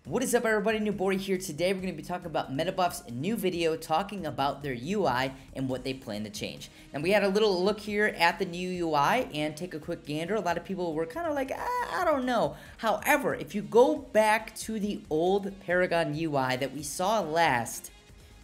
What is up, everybody? Nibori here. Today we're going to be talking about MetaBuff's new video talking about their UI and what they plan to change. And we had a little look here at the new UI and take a quick gander. A lot of people were kind of like, I don't know. However, if you go back to the old Paragon UI that we saw last,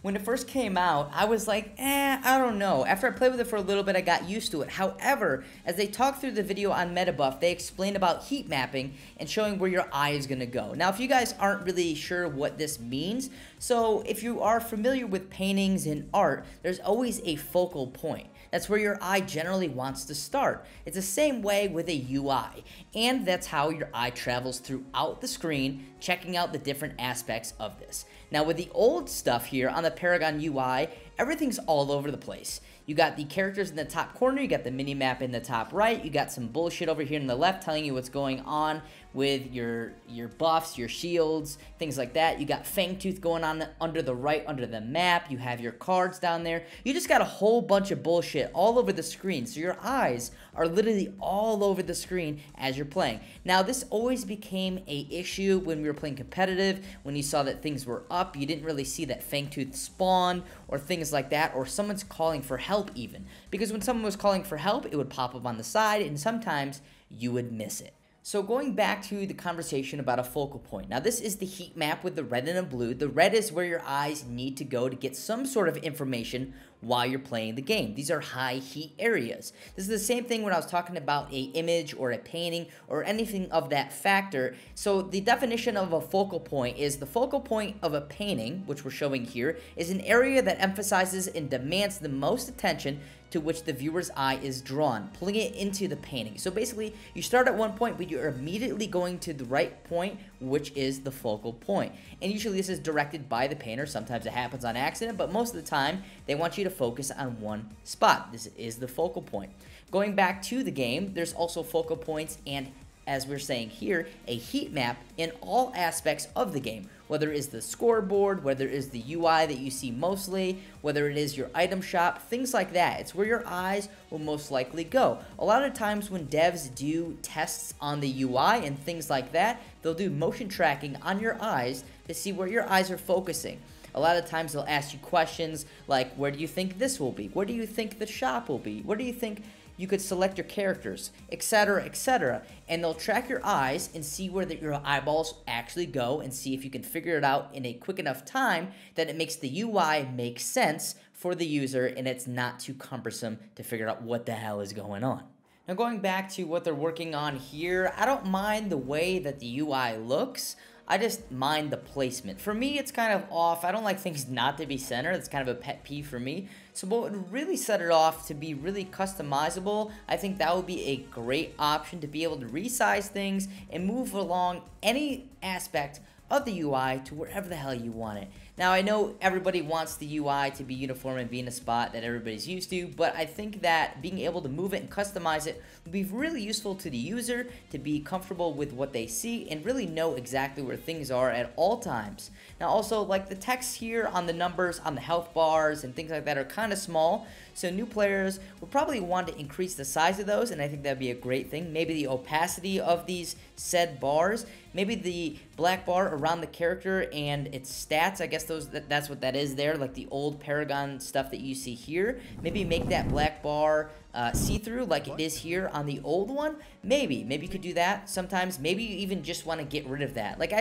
when it first came out, I was like, I don't know. After I played with it for a little bit, I got used to it. However, as they talked through the video on MetaBuff, they explained about heat mapping and showing where your eye is going to go. Now, if you guys aren't really sure what this means, so if you are familiar with paintings and art, there's always a focal point. That's where your eye generally wants to start. It's the same way with a UI, and that's how your eye travels throughout the screen, checking out the different aspects of this. Now, with the old stuff here on the Paragon UI, everything's all over the place. You got the characters in the top corner, you got the mini-map in the top right, you got some bullshit over here in the left telling you what's going on with your buffs, your shields, things like that. You got Fangtooth going on under the right, under the map. You have your cards down there. You just got a whole bunch of bullshit all over the screen, so your eyes are literally all over the screen as you're playing. Now, this always became a issue when we were playing competitive, when you saw that things were up, you didn't really see that Fangtooth spawn or things like that, or someone's calling for help even. Because when someone was calling for help, it would pop up on the side, and sometimes you would miss it. So going back to the conversation about a focal point. Now, this is the heat map with the red and the blue. The red is where your eyes need to go to get some sort of information while you're playing the game. These are high heat areas. This is the same thing when I was talking about a image or a painting or anything of that factor. So the definition of a focal point is the focal point of a painting, which we're showing here, is an area that emphasizes and demands the most attention to which the viewer's eye is drawn, pulling it into the painting. So basically, you start at one point, but you're immediately going to the right point, which is the focal point. And usually this is directed by the painter. Sometimes it happens on accident, but most of the time, they want you to focus on one spot. This is the focal point. Going back to the game, there's also focal points and, as we're saying here, a heat map in all aspects of the game, whether it is the scoreboard, whether it is the UI that you see mostly, whether it is your item shop, things like that. It's where your eyes will most likely go. A lot of times when devs do tests on the UI and things like that, they'll do motion tracking on your eyes to see where your eyes are focusing. A lot of times they'll ask you questions like, where do you think this will be? Where do you think the shop will be? Where do you think you could select your characters, etc., etc., and they'll track your eyes and see where your eyeballs actually go and see if you can figure it out in a quick enough time that it makes the UI make sense for the user and it's not too cumbersome to figure out what the hell is going on. Now, going back to what they're working on here, I don't mind the way that the UI looks. I just mind the placement. For me, it's kind of off. I don't like things not to be centered. It's kind of a pet peeve for me. So what would really set it off to be really customizable, I think that would be a great option to be able to resize things and move along any aspect of the UI to wherever the hell you want it. Now, I know everybody wants the UI to be uniform and be in a spot that everybody's used to, but I think that being able to move it and customize it would be really useful to the user to be comfortable with what they see and really know exactly where things are at all times. Now, also, like the text here on the numbers on the health bars and things like that are kind of small, so new players would probably want to increase the size of those, and I think that'd be a great thing. Maybe the opacity of these said bars, maybe the black bar around the character and its stats, I guess that's what that is there, like the old Paragon stuff that you see here. Maybe make that black bar see-through like it is here on the old one. Maybe you could do that sometimes. Maybe you even just want to get rid of that. Like,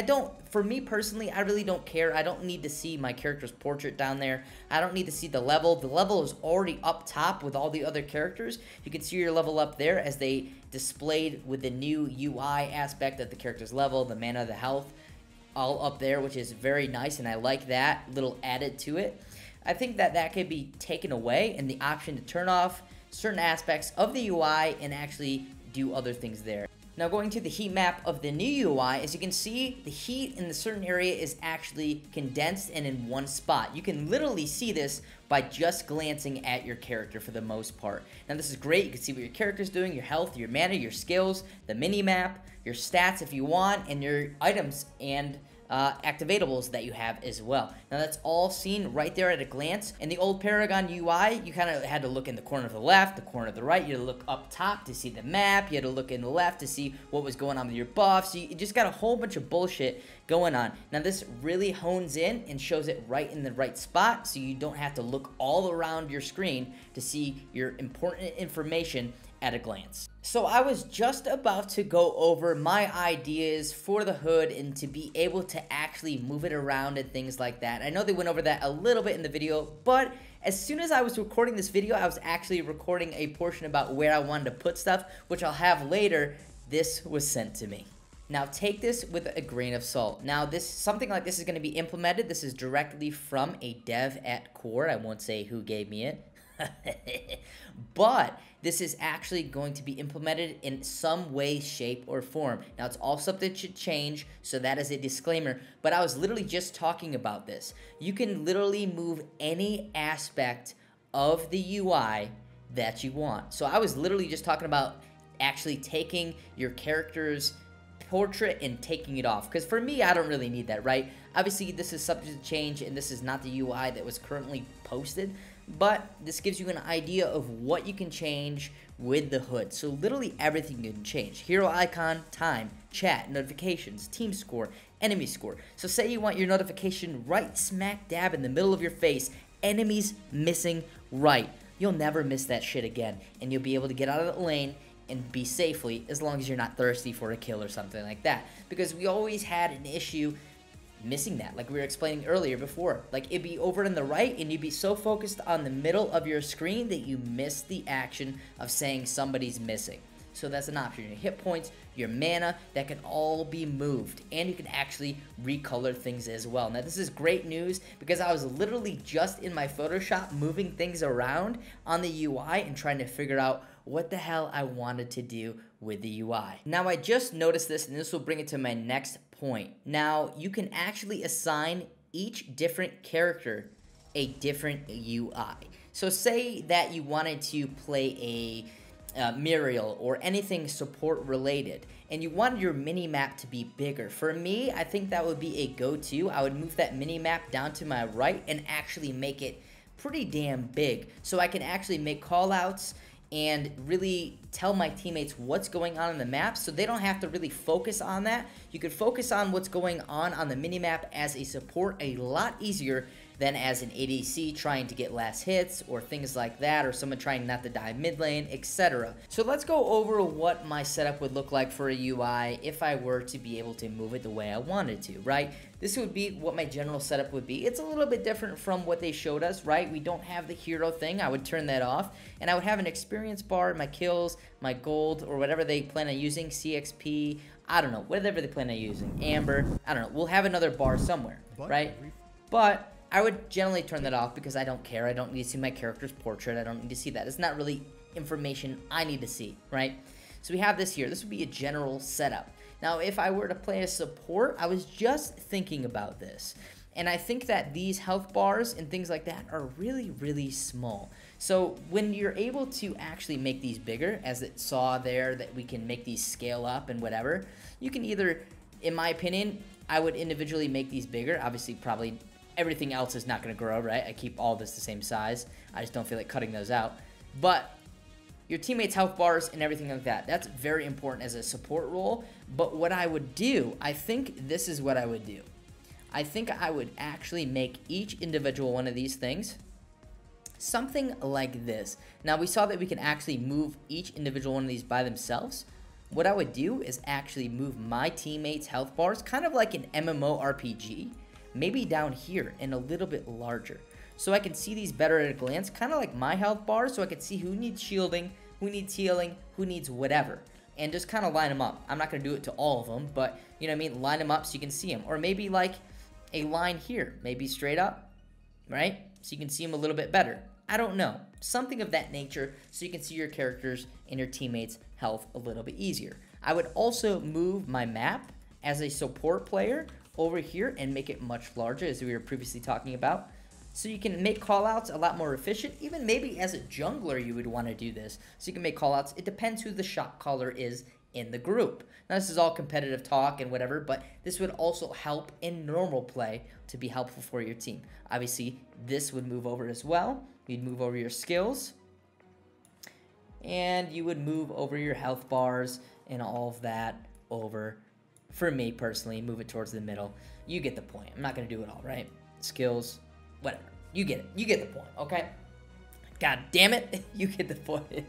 for me personally, I really don't care. I don't need to see my character's portrait down there. I don't need to see the level. The level is already up top with all the other characters. You can see your level up there as they displayed with the new UI aspect of the character's level, the mana, the health, all up there, which is very nice, and I like that little added to it. I think that could be taken away, and the option to turn off certain aspects of the UI and actually do other things there. Now, going to the heat map of the new UI, as you can see, the heat in the certain area is actually condensed and in one spot. You can literally see this by just glancing at your character for the most part. Now, this is great. You can see what your character's doing, your health, your mana, your skills, the mini map, your stats if you want, and your items and activatables that you have as well. Now that's all seen right there at a glance. In the old Paragon UI, you kind of had to look in the corner of the left, the corner of the right. You had to look up top to see the map. You had to look in the left to see what was going on with your buffs. You just got a whole bunch of bullshit going on. Now this really hones in and shows it right in the right spot, so you don't have to look all around your screen to see your important information at a glance. So I was just about to go over my ideas for the hood and to be able to actually move it around and things like that. I know they went over that a little bit in the video, but as soon as I was recording this video, I was actually recording a portion about where I wanted to put stuff, which I'll have later. This was sent to me. Now take this with a grain of salt. Now something like this is going to be implemented. This is directly from a dev at Core. I won't say who gave me it. But this is actually going to be implemented in some way, shape, or form. Now, it's all something that should change, so that is a disclaimer. But I was literally just talking about this. You can literally move any aspect of the UI that you want. So I was literally just talking about actually taking your character's portrait and taking it off, because for me, I don't really need that, right? Obviously, this is subject to change, and this is not the UI that was currently posted, but this gives you an idea of what you can change with the hood. So literally everything you can change. Hero icon, time, chat, notifications, team score, enemy score. So say you want your notification right smack dab in the middle of your face, enemies missing right. You'll never miss that shit again, and you'll be able to get out of the lane and be safely, as long as you're not thirsty for a kill or something like that. Because we always had an issue missing that, like we were explaining earlier before. Like, it'd be over in the right, and you'd be so focused on the middle of your screen that you miss the action of saying somebody's missing. So that's an option. Your hit points, your mana, that can all be moved, and you can actually recolor things as well. Now this is great news, because I was literally just in my Photoshop moving things around on the UI and trying to figure out what the hell I wanted to do with the UI. Now I just noticed this, and this will bring it to my next point. Now you can actually assign each different character a different UI. So say that you wanted to play a Muriel or anything support related, and you wanted your mini map to be bigger. For me, I think that would be a go-to. I would move that mini map down to my right and actually make it pretty damn big, so I can actually make callouts and really tell my teammates what's going on in the map, so they don't have to really focus on that. You could focus on what's going on the minimap as a support a lot easier than as an ADC trying to get last hits or things like that, or someone trying not to die mid lane, etc. So let's go over what my setup would look like for a UI if I were to be able to move it the way I wanted to, right? This would be what my general setup would be. It's a little bit different from what they showed us, right? We don't have the hero thing. I would turn that off, and I would have an experience bar, my kills, my gold, or whatever they plan on using, CXP, I don't know, whatever they plan on using, Amber, I don't know. We'll have another bar somewhere, right? But I would generally turn that off because I don't care. I don't need to see my character's portrait. I don't need to see that. It's not really information I need to see, right? So we have this here. This would be a general setup. Now, if I were to play a support, I was just thinking about this. And I think that these health bars and things like that are really, really small. So when you're able to actually make these bigger, as it saw there that we can make these scale up and whatever, you can either, in my opinion, I would individually make these bigger. Obviously, probably everything else is not going to grow, right? I keep all this the same size. I just don't feel like cutting those out. But your teammates' health bars and everything like that, that's very important as a support role. But what I would do, I think this is what I would do. I think I would actually make each individual one of these things something like this. Now, we saw that we can actually move each individual one of these by themselves. What I would do is actually move my teammates' health bars, kind of like an MMORPG, maybe down here and a little bit larger, so I can see these better at a glance, kind of like my health bars, so I can see who needs shielding, who needs healing, who needs whatever, and just kind of line them up. I'm not going to do it to all of them, but you know what I mean, line them up so you can see them. Or maybe like a line here, maybe straight up, right, so you can see them a little bit better. I don't know, something of that nature, so you can see your characters and your teammates' health a little bit easier. I would also move my map as a support player over here and make it much larger, as we were previously talking about, so you can make callouts a lot more efficient. Even maybe as a jungler you would want to do this, so you can make callouts. It depends who the shot caller is in the group. Now, this is all competitive talk and whatever, but this would also help in normal play to be helpful for your team. Obviously, this would move over as well. You'd move over your skills, and you would move over your health bars and all of that over. For me personally, move it towards the middle. You get the point. I'm not going to do it all, right? Skills, whatever. You get it. You get the point, okay? God damn it. You get the point.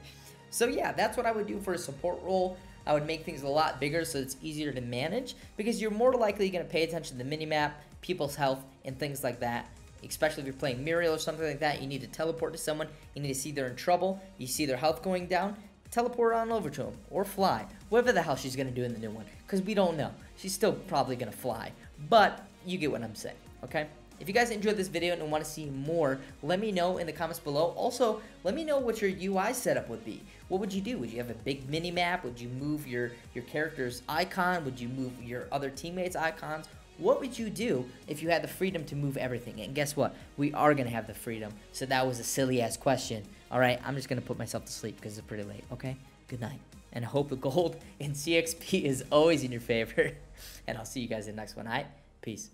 So yeah, that's what I would do for a support role. I would make things a lot bigger so it's easier to manage, because you're more likely going to pay attention to the minimap, people's health, and things like that. Especially if you're playing Muriel or something like that, you need to teleport to someone. You need to see they're in trouble. You see their health going down. Teleport on over to him, or fly. Whatever the hell she's going to do in the new one, because we don't know. She's still probably going to fly, but you get what I'm saying, okay? If you guys enjoyed this video and want to see more, let me know in the comments below. Also, let me know what your UI setup would be. What would you do? Would you have a big mini map? Would you move your character's icon? Would you move your other teammates' icons? What would you do if you had the freedom to move everything? And guess what? We are going to have the freedom. So that was a silly-ass question. All right, I'm just going to put myself to sleep because it's pretty late, okay? Good night. And I hope the gold and CXP is always in your favor. And I'll see you guys in the next one, all right? Peace.